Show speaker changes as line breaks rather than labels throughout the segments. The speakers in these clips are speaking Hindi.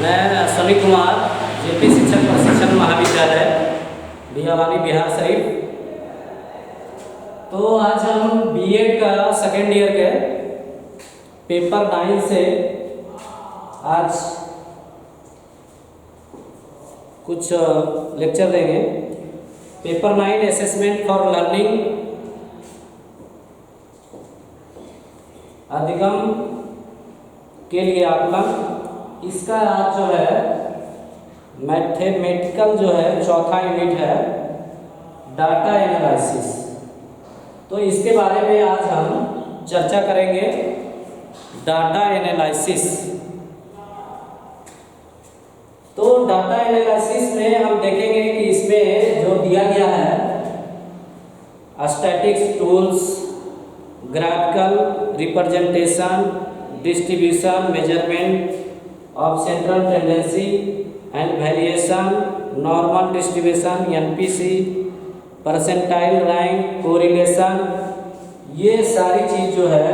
मैं सनी कुमार जेपी शिक्षक प्रशिक्षण महाविद्यालय बियावानी बिहार शरीफ। तो आज हम बीएड का सेकेंड ईयर के पेपर 9 से आज कुछ लेक्चर देंगे। पेपर 9 असेसमेंट फॉर लर्निंग अधिगम के लिए आकलन, इसका आज जो है मैथमेटिकल जो है चौथा यूनिट है डाटा एनालिसिस। तो इसके बारे में आज हम चर्चा करेंगे। डाटा एनालिसिस, तो डाटा एनालिसिस में हम देखेंगे कि इसमें जो दिया गया है statics tools, graphical representation, distribution, measurement of central tendency and variation, normal distribution, NPC, percentile rank, correlation, ये सारी चीज़ जो है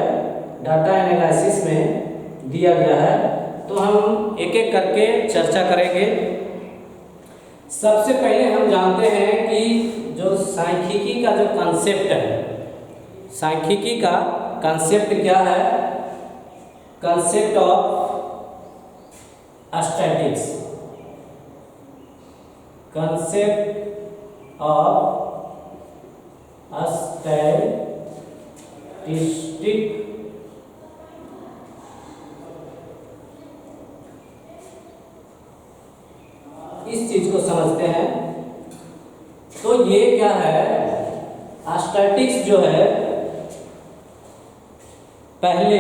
डाटा एनालिसिस में दिया गया है। तो हम एक एक करके चर्चा करेंगे। सबसे पहले हम जानते हैं कि जो सांख्यिकी का जो कंसेप्ट है, सांख्यिकी का कंसेप्ट क्या है? Concept of statics, concept of statistic, इस चीज को समझते हैं। तो ये क्या है? स्टैटिक्स जो है पहले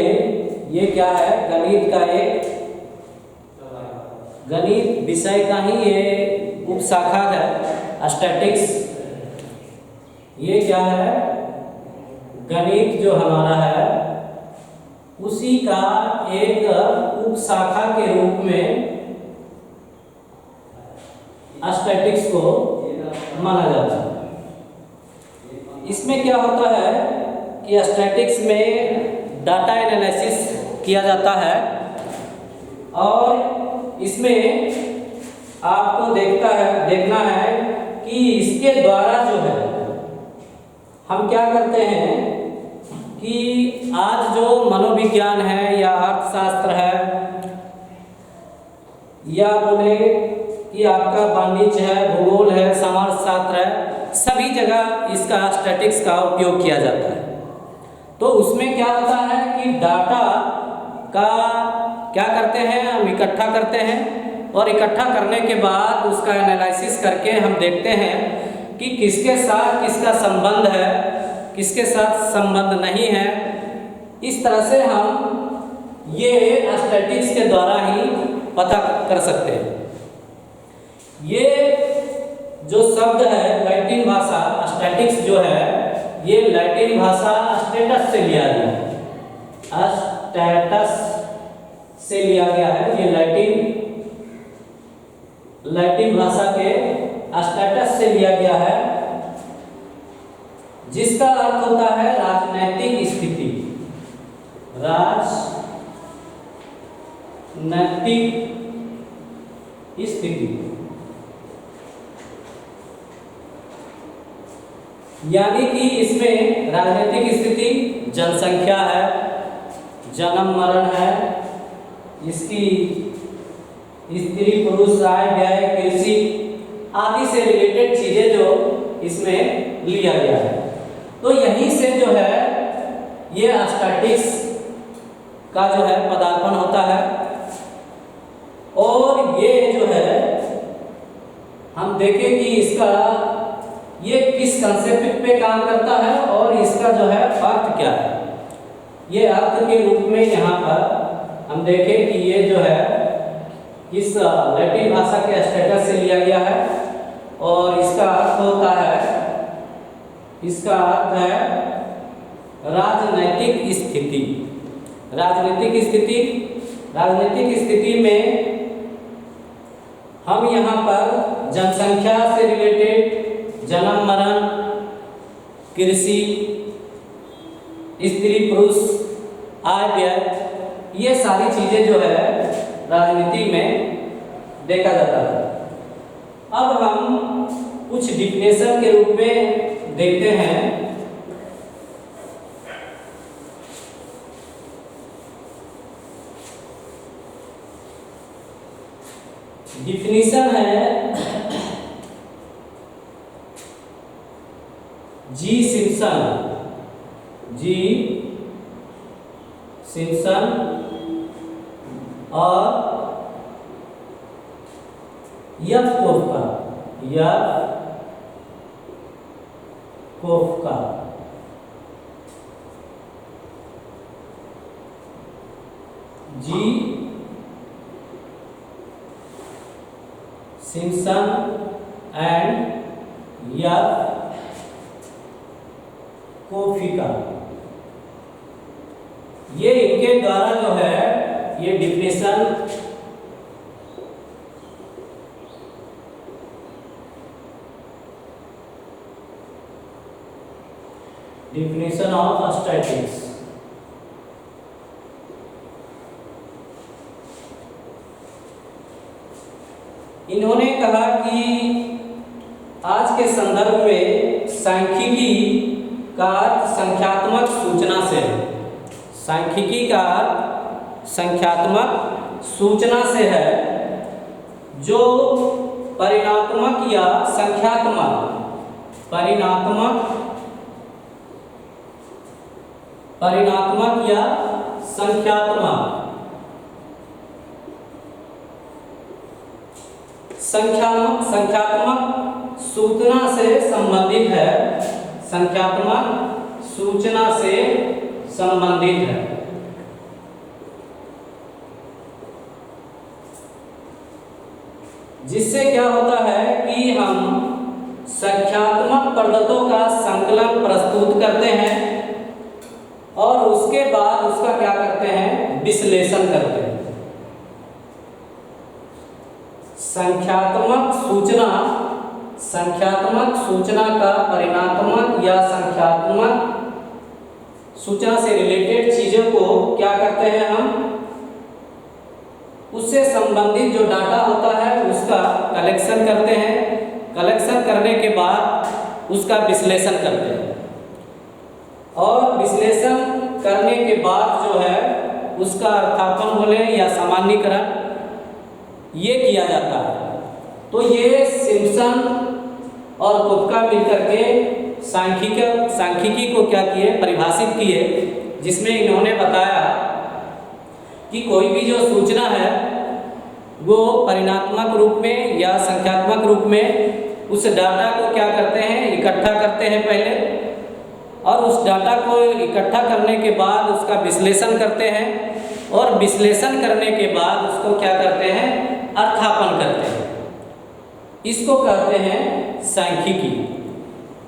ये क्या है? गणित का एक गणित विषय का ही ये उपशाखा है स्टैटिक्स। ये क्या है? गणित जो हमारा है उसी का एक उपशाखा के रूप में स्टैटिक्स को माना जाता है। इसमें क्या होता है कि स्टैटिक्स में डाटा एनालिसिस किया जाता है और इसमें आपको देखना है कि इसके द्वारा जो है हम क्या करते हैं कि आज जो मनोविज्ञान है या अर्थशास्त्र है या बोले कि आपका वाणिज्य है, भूगोल है, समाजशास्त्र है, सभी जगह इसका स्टैटिक्स का उपयोग किया जाता है। तो उसमें क्या होता है कि डाटा का क्या करते हैं? हम इकट्ठा करते हैं और इकट्ठा करने के बाद उसका एनालिसिस करके हम देखते हैं कि किसके साथ किसका संबंध है, किसके साथ संबंध नहीं है। इस तरह से हम ये स्टैटिक्स के द्वारा ही पता कर सकते हैं। ये जो शब्द है लैटिन भाषा स्टैटिक्स जो है ये लैटिन भाषा स्टेटस से लिया गया है, स्टेटस से लिया गया है। ये लैटिन भाषा के स्टेटस से लिया गया है, जिसका अर्थ होता है राजनैतिक स्थिति, राजनैतिक स्थिति। यानी कि इसमें राजनीतिक स्थिति, जनसंख्या है, जन्म मरण है, इसकी स्त्री पुरुष, आय व्यय, कृषि आदि से रिलेटेड चीजें जो इसमें लिया गया है। तो यहीं से जो है ये स्टैटिक्स का जो है पदार्पण होता है। और ये जो है हम देखें कि इसका ये किस कंसेप्ट पे काम करता है और इसका जो है अर्थ क्या है। ये अर्थ के रूप में यहाँ पर हम देखें कि ये जो है इस लैटिन भाषा के स्टेटस से लिया गया है और इसका अर्थ होता है, इसका अर्थ है राजनैतिक स्थिति। राजनीतिक स्थिति, राजनीतिक स्थिति में हम यहाँ पर जनसंख्या से रिलेटेड, जन्म मरण, कृषि, स्त्री पुरुष, आय व्यय, ये सारी चीज़ें जो है राजनीति में देखा जाता है। अब हम कुछ डिफिनेशन के रूप में देखते हैं। डिफिनीशन है जी सिम्पसन और यफ कोफ्का जी सिम्पसन एंड यफ कोफ्का, ये इनके द्वारा जो है ये डिफिनेशन ऑफ स्टैटिक्स। इन्होंने कहा कि आज के संदर्भ में सांख्यिकी का संख्यात्मक सूचना से, सांख्यिकी का संख्यात्मक सूचना से है जो परिणात्मक या संख्यात्मक परिणात्मक या संख्यात्मक सूचना से संबंधित है, संख्यात्मक सूचना से संबंधित है। जिससे क्या होता है कि हम संख्यात्मक पद्धतों का संकलन प्रस्तुत करते हैं और उसके बाद उसका क्या करते हैं, विश्लेषण करते हैं। संख्यात्मक सूचना का परिणात्मक या संख्यात्मक सूचना से रिलेटेड चीजों को क्या करते हैं हम, उससे संबंधित जो डाटा होता है उसका कलेक्शन करते हैं। कलेक्शन करने के बाद उसका विश्लेषण करते हैं और विश्लेषण करने के बाद जो है उसका अर्थापन बोले या सामान्यीकरण ये किया जाता है। तो ये सिम्पसन और कोफ्का मिलकर के सांख्यिकी को क्या किए, परिभाषित किए, जिसमें इन्होंने बताया कि कोई भी जो सूचना है वो परिणात्मक रूप में या संख्यात्मक रूप में उस डाटा को क्या करते हैं, इकट्ठा करते हैं पहले, और उस डाटा को इकट्ठा करने के बाद उसका विश्लेषण करते हैं और विश्लेषण करने के बाद उसको क्या करते हैं, अर्थापन करते हैं। इसको कहते हैं सांख्यिकी।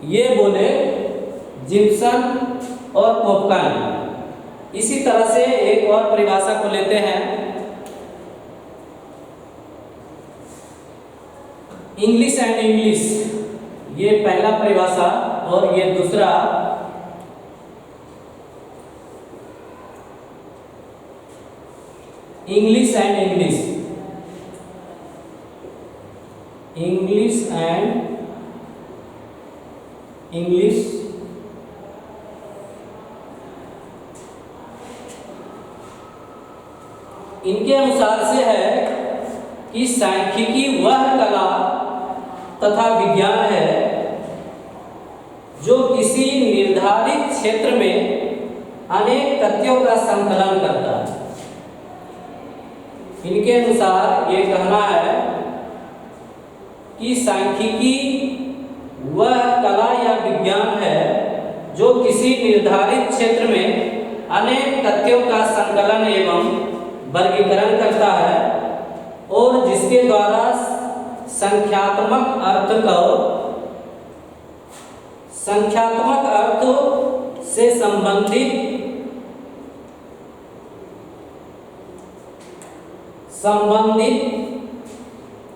ये बोले जिम्सन और कोफ्का ने। इसी तरह से एक और परिभाषा को लेते हैं, इंग्लिश एंड इंग्लिश। ये पहला परिभाषा और ये दूसरा English and English. English and English इनके अनुसार से है कि सांख्यिकी वह कला तथा विज्ञान है जो किसी निर्धारित क्षेत्र में अनेक तथ्यों का संकलन करता है। इनके अनुसार ये कहना है कि सांख्यिकी वह कला या विज्ञान है जो किसी निर्धारित क्षेत्र में अनेक तथ्यों का संकलन एवं वर्गीकरण करता है और जिसके द्वारा संख्यात्मक अर्थ से संबंधित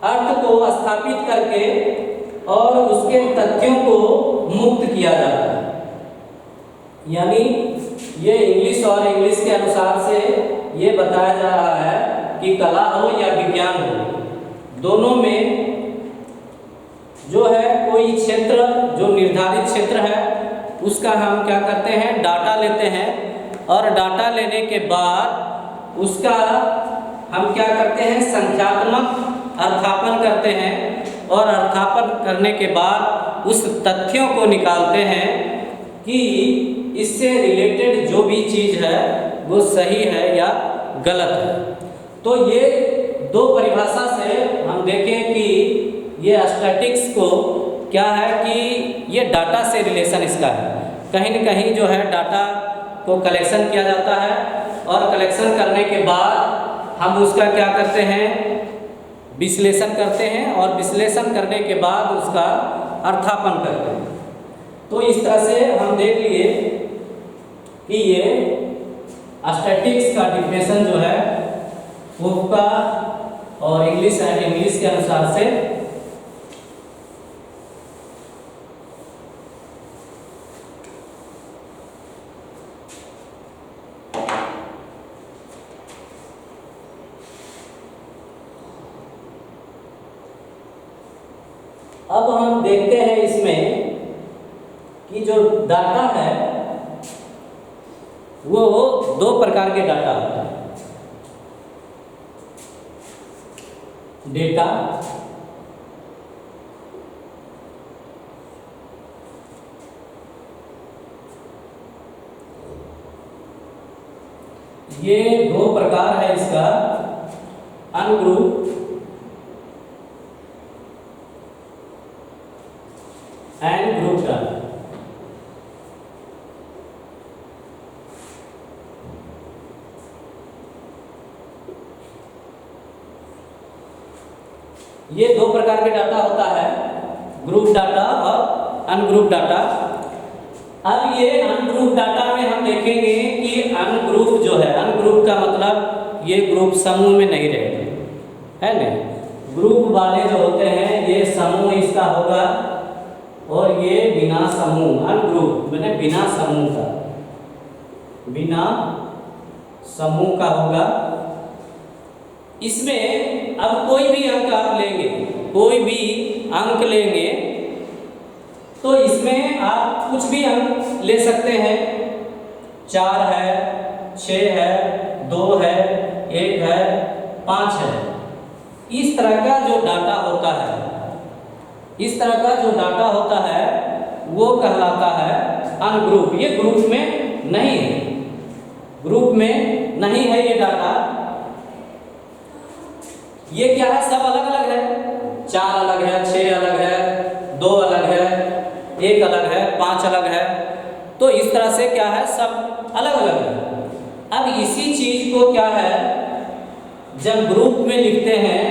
अर्थ को स्थापित करके और उसके तथ्यों को मुक्त किया जाता है। यानी ये इंग्लिश और इंग्लिश के अनुसार से ये बताया जा रहा है कि कला हो या विज्ञान हो, दोनों में जो है कोई क्षेत्र जो निर्धारित क्षेत्र है उसका हम क्या करते हैं, डाटा लेते हैं, और डाटा लेने के बाद उसका हम क्या करते हैं, संख्यात्मक अर्थापन करते हैं, और अर्थापन करने के बाद उस तथ्यों को निकालते हैं कि इससे रिलेटेड जो भी चीज़ है वो सही है या गलत है। तो ये दो परिभाषा से हम देखें कि ये स्टैटिक्स को क्या है कि ये डाटा से रिलेशन इसका है। कहीं न कहीं जो है डाटा को कलेक्शन किया जाता है, और कलेक्शन करने के बाद हम उसका क्या करते हैं, विश्लेषण करते हैं, और विश्लेषण करने के बाद उसका अर्थापन करते हैं। तो इस तरह से हम देख लिए कि ये स्टैटिक्स का डिफिनेशन जो है पोपका और इंग्लिश एंड इंग्लिश के अनुसार से अब हम देखते हैं इसमें कि जो डाटा है वो दो प्रकार के डाटा होता है। डेटा ये दो प्रकार है इसका, अनग्रुप एंड ग्रुप डाटा। ये दो प्रकार के डाटा होता है, ग्रुप डाटा और अनग्रुप डाटा। अब ये अनग्रुप डाटा में हम देखेंगे कि अनग्रुप जो है, अनग्रुप का मतलब ये ग्रुप समूह में नहीं रहेगा, है ना। ग्रुप वाले जो होते हैं ये समूह इसका होगा, और ये बिना समूह, अनग्रुप मैंने बिना समूह का, बिना समूह का होगा। इसमें अब कोई भी अंक आप लेंगे, कोई भी अंक लेंगे तो इसमें आप कुछ भी अंक ले सकते हैं। 4 है, 6 है, 2 है, 1 है, 5 है। इस तरह का जो डाटा होता है, इस तरह का जो डाटा होता है वो कहलाता है अनग्रुप। ये ग्रुप में नहीं है, ग्रुप में नहीं है ये डाटा। ये क्या है, सब अलग अलग है। 4 अलग है, 6 अलग है, 2 अलग है, 1 अलग है, 5 अलग है। तो इस तरह से क्या है, सब अलग अलग है। अब इसी चीज को क्या है, जब ग्रुप में लिखते हैं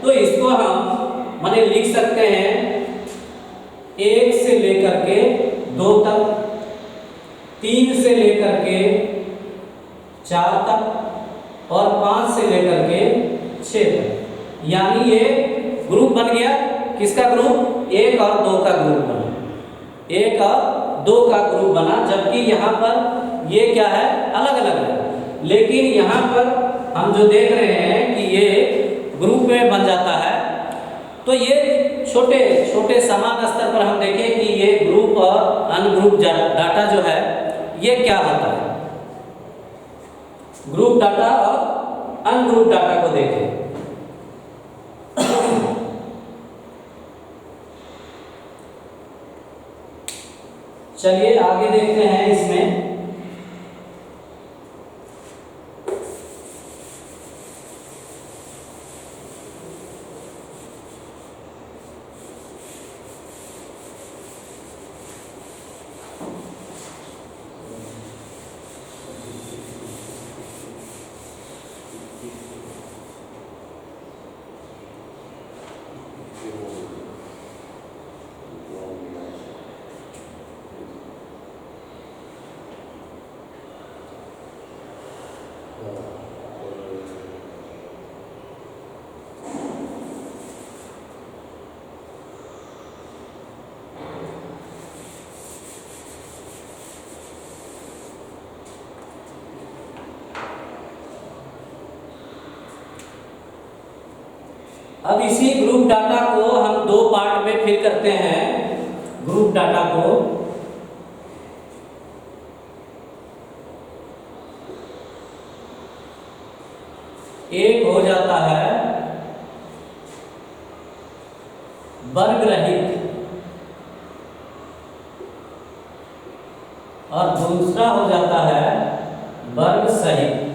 तो इसको हम माने लिख सकते हैं 1 से लेकर के 2 तक, 3 से लेकर के 4 तक, और 5 से लेकर के 6 तक। यानी ये ग्रुप बन गया, किसका ग्रुप, 1 और 2 का ग्रुप बना, 1 और 2 का ग्रुप बना। जबकि यहाँ पर ये क्या है, अलग अलग है। लेकिन यहाँ पर हम जो देख रहे हैं कि ये ग्रुप में बन जाता है। तो ये छोटे छोटे समान स्तर पर हम देखें कि ये ग्रुप और अनग्रुप डाटा जो है ये क्या होता है। ग्रुप डाटा और अनग्रुप डाटा को देखें। चलिए आगे देखते हैं इसमें। अब इसी ग्रुप डाटा को हम दो पार्ट में फिर करते हैं। ग्रुप डाटा को एक हो जाता है वर्ग रहित और दूसरा हो जाता है वर्ग सहित।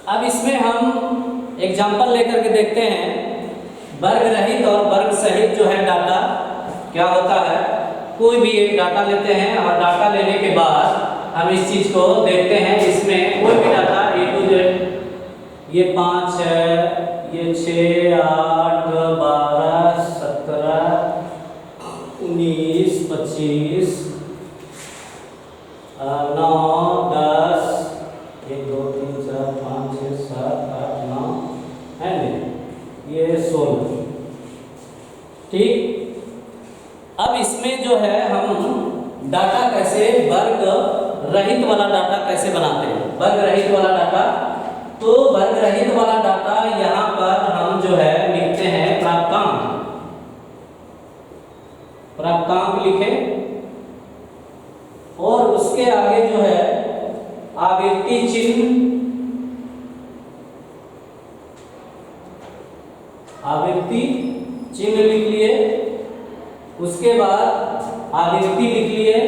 अब इसमें हम एग्जाम्पल लेकर के देखते हैं। वर्ग रहित और वर्ग सहित जो है डाटा क्या होता है, कोई भी एक डाटा लेते हैं और डाटा लेने के बाद हम इस चीज को देखते हैं। इसमें कोई भी डाटा A to Z, ये 5 है, ये 6, 8, 12, 17, 19, 25, 9, 10, 1, 2, 3, 4, 5, 6, 7, 8, 9 है नहीं, ये 16। ठीक। अब इसमें जो है हम डाटा कैसे वर्ग रहित वाला डाटा कैसे बनाते हैं। वर्ग रहित वाला डाटा, तो वर्ग रहित वाला डाटा यहाँ पर हम जो है लिखते हैं प्राप्तांक। प्राप्तांक लिखे और उसके आगे जो है आवृत्ति चिन्ह, आवृत्ति चिन्ह लिख लिए। उसके बाद आवृत्ति लिख लिए,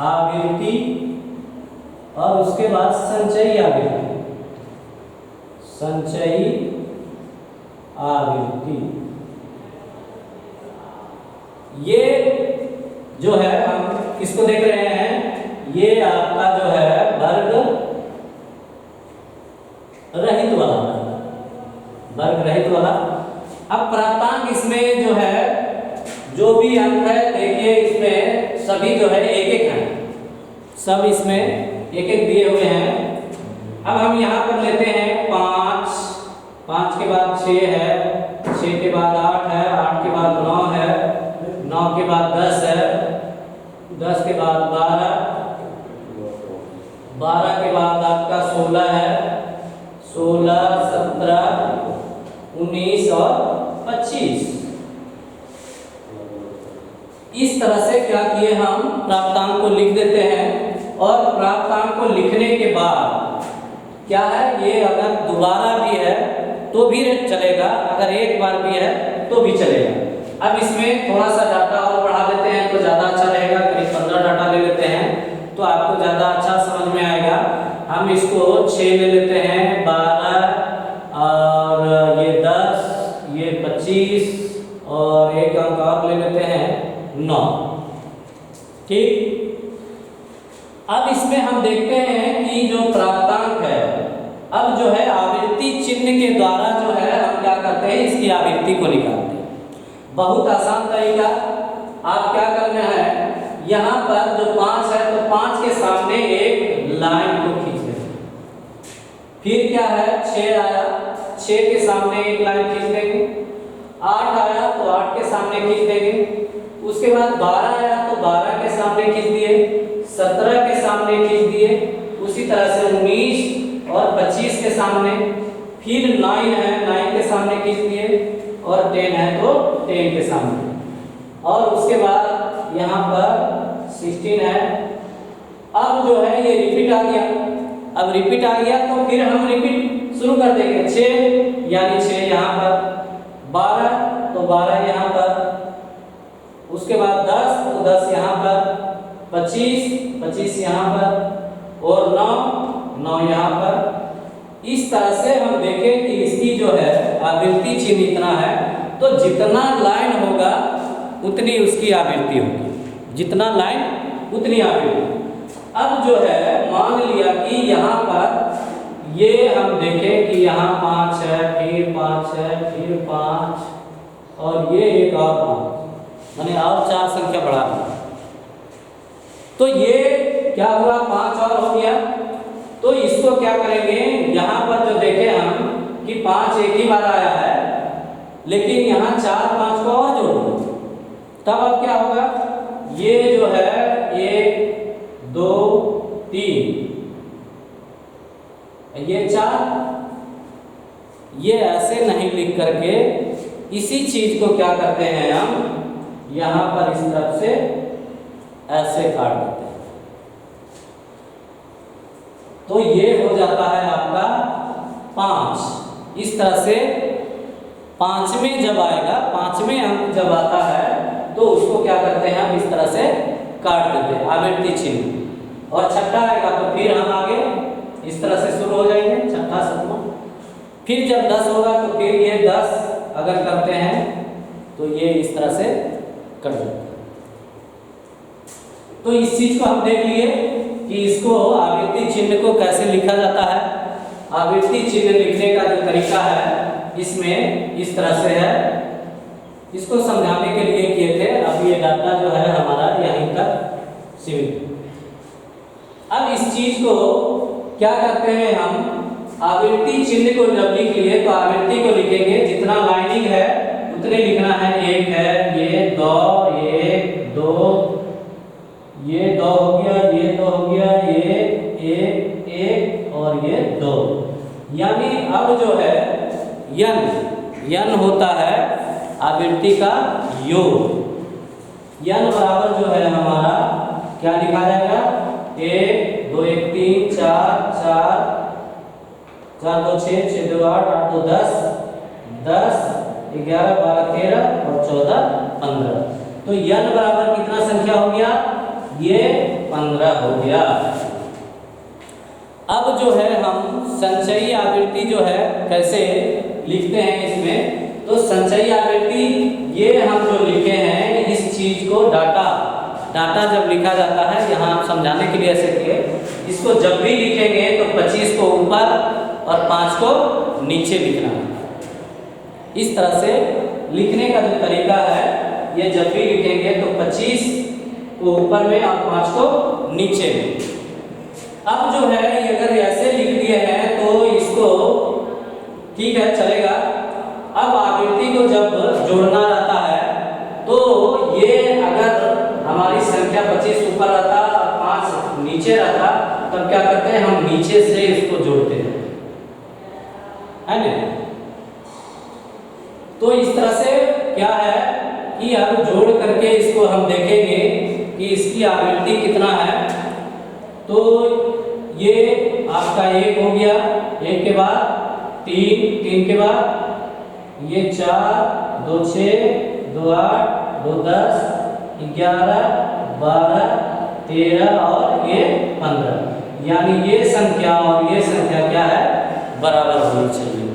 आवृत्ति, और उसके बाद संचयी आवृत्ति, संचयी आवृत्ति। ये जो है हम किसको देख रहे हैं, ये आपका जो है वर्ग रहित वाला, वर्ग रहित वाला। अब प्राप्तांक इसमें जो है जो भी अंक है, देखिए इसमें सभी जो है एक एक हैं, सब इसमें एक एक दिए हुए हैं। अब हम यहाँ पर लेते हैं 5, 5 के बाद 6 है, 6 के बाद 8 है, 8 के बाद 9 है, 9 के बाद 10 है, 10 के बाद 12, 12 के बाद आपका 16 है, 16, 17, 19 और 25। इस तरह से क्या किए हम प्राप्तांक को लिख देते हैं। और प्राप्तांक को लिखने के बाद क्या है, ये अगर दोबारा भी है तो भी चलेगा, अगर एक बार भी है तो भी चलेगा। अब इसमें थोड़ा सा डाटा और बढ़ा देते हैं तो ज़्यादा अच्छा रहेगा। करीब 15 डाटा ले लेते हैं तो आपको ज़्यादा अच्छा समझ में आएगा। हम इसको 6 ले लेते हैं, 12 और ये 10, ये 25 और एक अंक और ले लेते हैं 9। ठीक। अब इसमें हम देखते हैं कि जो प्राप्तांक है, अब जो है आवृत्ति चिन्ह के द्वारा जो है हम क्या करते हैं, इसकी आवृत्ति को निकालते हैं। बहुत आसान तरीका। आप क्या करना है, यहाँ पर जो 5 है तो 5 के सामने एक लाइन को खींच देंगे। फिर क्या है, 6 आया, 6 के सामने एक लाइन खींच देंगे। 8 आया तो 8 के सामने खींच देंगे। उसके बाद 12 आया तो 12 के सामने खींच दिए, 17 के सामने खींच दिए। उसी तरह से 19 और 25 के सामने, फिर 9 है, 9 के सामने खींच दिए, और 10 है तो 10 के सामने। और उसके बाद यहाँ पर 16 है। अब जो है ये रिपीट आ गया। अब रिपीट आ गया तो फिर हम रिपीट शुरू कर देंगे। 6 यानी 6 यहाँ पर, 12 तो 12 यहाँ पर, उसके बाद 10 तो 10 यहाँ पर, 25 यहाँ पर, और 9 यहाँ पर। इस तरह से हम देखें कि इसकी जो है आवृत्ति चिन्ह इतना है, तो जितना लाइन होगा उतनी उसकी आवृत्ति होगी, जितना लाइन उतनी आवृत्ति। अब जो है मान लिया कि यहाँ पर ये हम देखें कि यहाँ 5 है, फिर 5 है, फिर 5 और ये एक और 5, मैंने और 4 संख्या बढ़ा दी। तो ये क्या हुआ, 5 और हो गया। तो इसको क्या करेंगे, यहाँ पर जो देखें हम कि 5 एक ही बार आया है, लेकिन यहाँ 4 5 को और जोड़ दो, तब अब क्या होगा, ये जो है 1 2 3, ये 4, ये ऐसे नहीं लिख करके इसी चीज को क्या करते हैं हम, यहाँ पर इस तरफ से ऐसे काट देते हैं। तो ये हो जाता है आपका 5। इस तरह से 5वें जब आएगा, 5वें अंक जब आता है तो उसको क्या करते हैं हम, इस तरह से काट देते हैं आवृत्ति चिन्ह। और छठा आएगा तो फिर हम आगे इस तरह से शुरू हो जाएंगे, छठा 7वां। फिर जब 10 होगा तो फिर ये 10 अगर करते हैं तो ये इस तरह से कर देते हैं। तो इस चीज को हम देख लिए कि इसको आवृत्ति चिन्ह को कैसे लिखा जाता है। आवृत्ति चिन्ह लिखने का जो तरीका है इसमें इस तरह से है, इसको समझाने के लिए किए थे। अब ये डाटा जो है हमारा यहीं तक सीमित। अब इस चीज को क्या करते हैं हम, आवृत्ति चिन्ह को जब लिख लिए तो आवृत्ति को लिखेंगे, जितना लाइनिंग है उतने लिखना है। एक है, ये 2, 1 2, ये 2 हो गया, ये 2 हो गया, ये 1 1 और ये 2। यानी अब जो है यन होता है आवृत्ति का योग। यन बराबर जो है हमारा क्या लिखा जाएगा, 1 2 1 3 4 4 4 2 6 6 2 8 8 2 10 10 11 12 13 और 14 15। तो यन बराबर कितना संख्या हो गया, ये 15 हो गया। अब जो है हम संचयी आवृत्ति जो है कैसे लिखते हैं इसमें, तो संचयी आवृत्ति ये हम जो लिखे हैं इस चीज को डाटा जब लिखा जाता है, यहाँ आप समझाने के लिए ऐसे किए, इसको जब भी लिखेंगे तो 25 को ऊपर और 5 को नीचे लिखना है। इस तरह से लिखने का जो तरीका है, ये जब भी लिखेंगे तो 25 को ऊपर में और 5 को नीचे में। अब जो है ये अगर ऐसे लिख दिए हैं तो इसको ठीक है चलेगा। अब आवृत्ति को जब जोड़ना रहता है तो ये अगर हमारी संख्या 25 ऊपर रहता और 5 नीचे रहता, तब क्या करते हैं हम नीचे से इसको जोड़ते हैं, है ना। तो इस तरह से क्या है कि अब जोड़ करके इसको हम देखेंगे कि इसकी आवृत्ति कितना है। तो ये आपका 1 हो गया, 1 के बाद 3, 3 के बाद ये 4 2 6 2 8 2 10 11 12 13 और ये 15। यानी ये संख्या और ये संख्या क्या है, बराबर होनी चाहिए।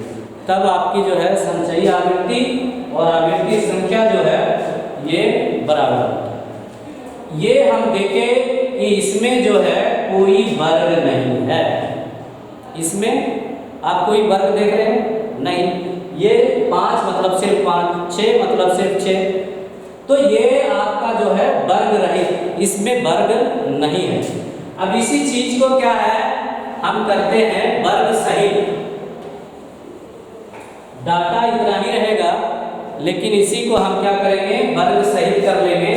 तब आपकी जो है संचयी आवृत्ति और आवृत्ति संख्या जो है ये बराबर होता है। ये हम देखें कि इसमें जो है कोई वर्ग नहीं है। इसमें आप कोई वर्ग देख रहे हैं, नहीं। ये 5 मतलब सिर्फ 5, 6 मतलब सिर्फ 6। तो ये आपका जो है वर्ग रहित, इसमें वर्ग नहीं है। अब इसी चीज को क्या है हम करते हैं वर्ग सहित। डाटा इतना ही रहेगा, लेकिन इसी को हम क्या करेंगे, वर्ग सहित कर लेंगे।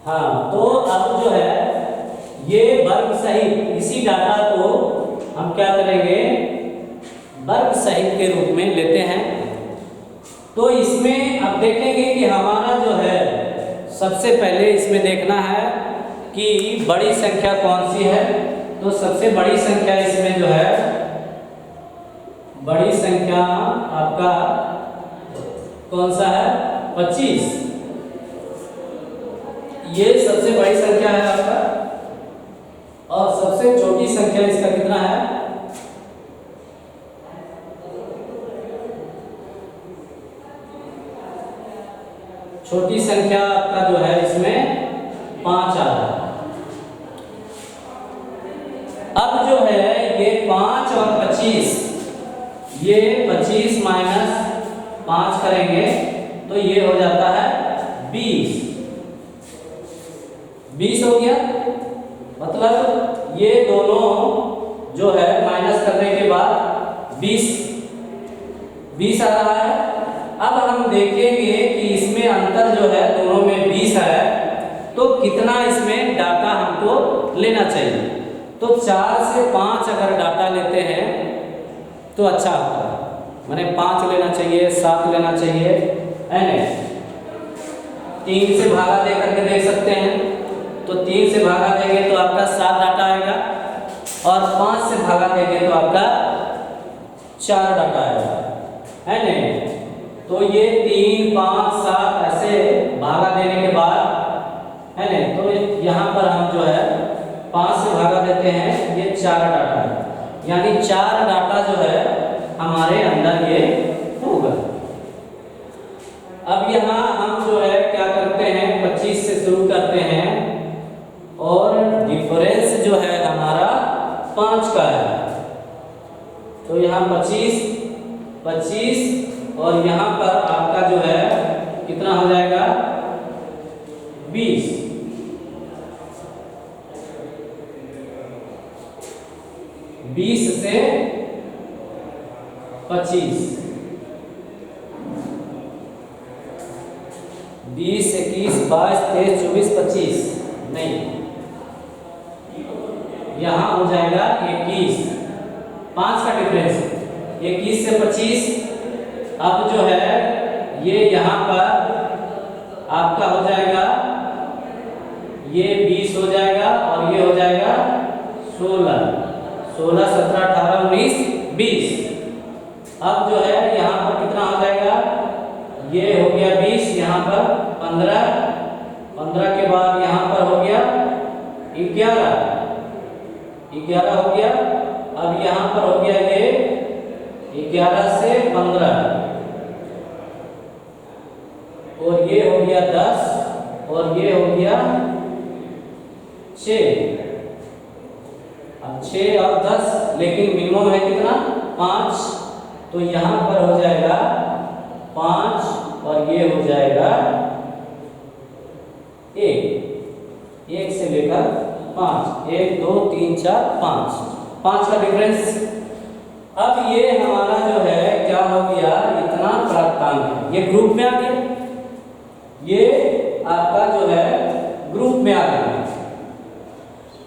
हाँ, तो अब जो है ये वर्ग सहित, इसी डाटा को हम क्या करेंगे, वर्ग सहित के रूप में लेते हैं। तो इसमें अब देखेंगे कि हमारा जो है सबसे पहले इसमें देखना है कि बड़ी संख्या कौन सी है। तो सबसे बड़ी संख्या इसमें जो है, बड़ी संख्या आपका कौन सा है, 25। ये सबसे बड़ी संख्या है आपका। और सबसे छोटी संख्या इसका कितना है, छोटी संख्या आपका जो है इसमें 5 आ रहा है। अब जो है ये 5 और 25, ये 25 माइनस 5 करेंगे तो ये हो जाता है 20। 20 हो गया, मतलब ये दोनों जो है माइनस करने के बाद 20 आ रहा है। अब हम देखेंगे कि इसमें अंतर जो है दोनों में 20 है, तो कितना इसमें डाटा हमको लेना चाहिए। तो 4 से 5 अगर डाटा लेते हैं तो अच्छा होता है, माने 5 लेना चाहिए, 7 लेना चाहिए, है नहीं। 3 से भागा दे करके देख सकते हैं, तो 3 से भागा देंगे तो आपका 7 डाटा आएगा, और 5 से भागा देंगे तो आपका 4 डाटा आएगा, है नहीं। तो ये 3, 5, 7 ऐसे भागा देने के बाद, है नहीं, तो यहाँ पर हम जो है 5 से भागा देते हैं, ये 4 डाटा है, यानी 4 डाटा जो है हमारे अंदर ये होगा। अब यहाँ हम जो है क्या करते हैं, 25 से शुरू करते हैं और डिफरेंस जो है हमारा 5 का है, तो यहाँ 25 और यहाँ पर आपका जो है कितना हो जाएगा 20। 20 से 25, 20, 21, 22, 23, 24, 25 नहीं, यहाँ हो जाएगा 21। 5 का डिफरेंस 21 से 25। अब जो है ये यहाँ पर आपका हो जाएगा, ये 20 हो जाएगा और ये हो जाएगा 16, 16, 17, 18, 19, 20। अब जो है यहाँ पर कितना हो जाएगा, ये हो गया 20, यहाँ पर 15, 15 के बाद यहाँ पर हो गया 11, 11 हो गया। अब यहाँ पर हो गया ये 11 से 15 और ये हो गया 10 और ये हो गया 6। अब 6 और 10, लेकिन मिनिमम है कितना 5, तो यहाँ पर हो जाएगा 5 और ये हो जाएगा 1 से लेकर 5, 1, 2, 3, 4, 5 का डिफरेंस। अब ये हमारा जो है क्या हो गया, इतना प्राप्तांक है, ये ग्रुप में आ गया, ये आपका जो है ग्रुप में आ गया।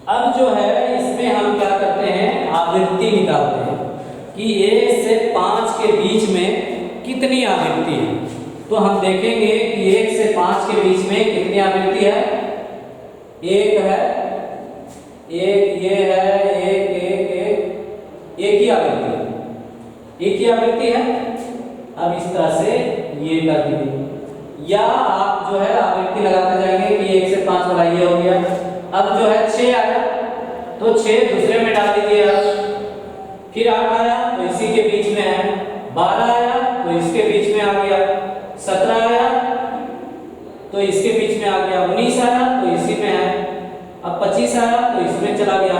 अब जो है इसमें हम क्या करते हैं, आवृत्ति निकालते हैं कि 1 से 5 के बीच में कितनी आवृत्ति है। तो हम देखेंगे कि 1 से 5 के बीच में कितनी आवृत्ति है, 1 है, 1 ये है, 1 ही आवृत्ति है, 1 ही आवृत्ति है। अब इस तरह से ये कर दीजिए, या आप जो है आवृत्ति लगाते जाएंगे कि 1 से 5 वाला ये हो गया। अब जो है 6 आया तो 6 दूसरे में डाल दीजिए आप, फिर 8 आया तो इसी के बीच में है, 12 आया तो इसके बीच में आ गया, 17 आया तो इसके बीच में आ गया, 19 आया तो इसी में है, अब 25 आया तो इसमें चला गया,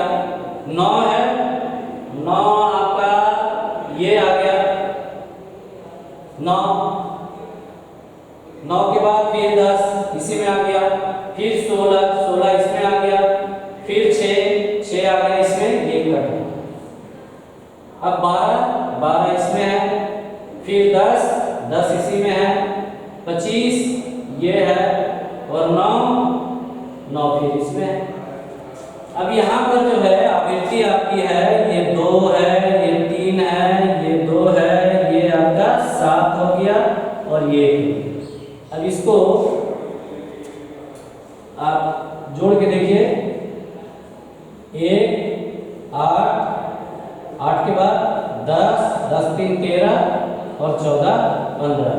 9 है, 9 आपका ये आ गया, 9 के बाद फिर 10 इसी में आ गया, फिर 16 इसमें आ गया, फिर 6 आ गया इसमें, ये कर दिया। अब 12 इसमें है, फिर 10 इसी में है, 25 ये है और 9 फिर इसमें है। अब यहाँ पर जो है आवृत्ति आपकी है, ये 2 है, ये 3 है, ये 2 है, ये आपका 7 हो गया और ये। अब इसको आप जोड़ के देखिए, 1, 8 के बाद 10, 10, 3, 13 और 14, 15।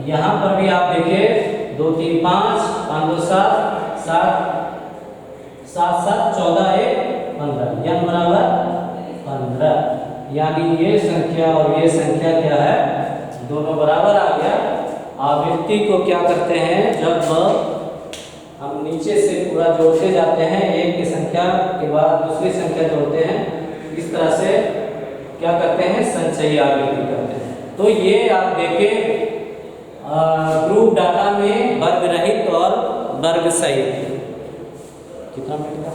यहाँ पर भी आप देखिए 2, 3, 5, 5, 2, 7, 7, 14, 1, 15, यह बराबर 15। यानी ये संख्या और ये संख्या क्या है, दोनों बराबर आ गया। आवृत्ति को क्या करते हैं, जब हम नीचे से पूरा जोड़ते जाते हैं, एक की संख्या के बाद दूसरी संख्या जोड़ते हैं, इस तरह से क्या करते हैं, संचयी आवृत्ति करते हैं। तो ये आप देखें ग्रुप डाटा में वर्ग रहित और वर्ग सहित कितना मिनट का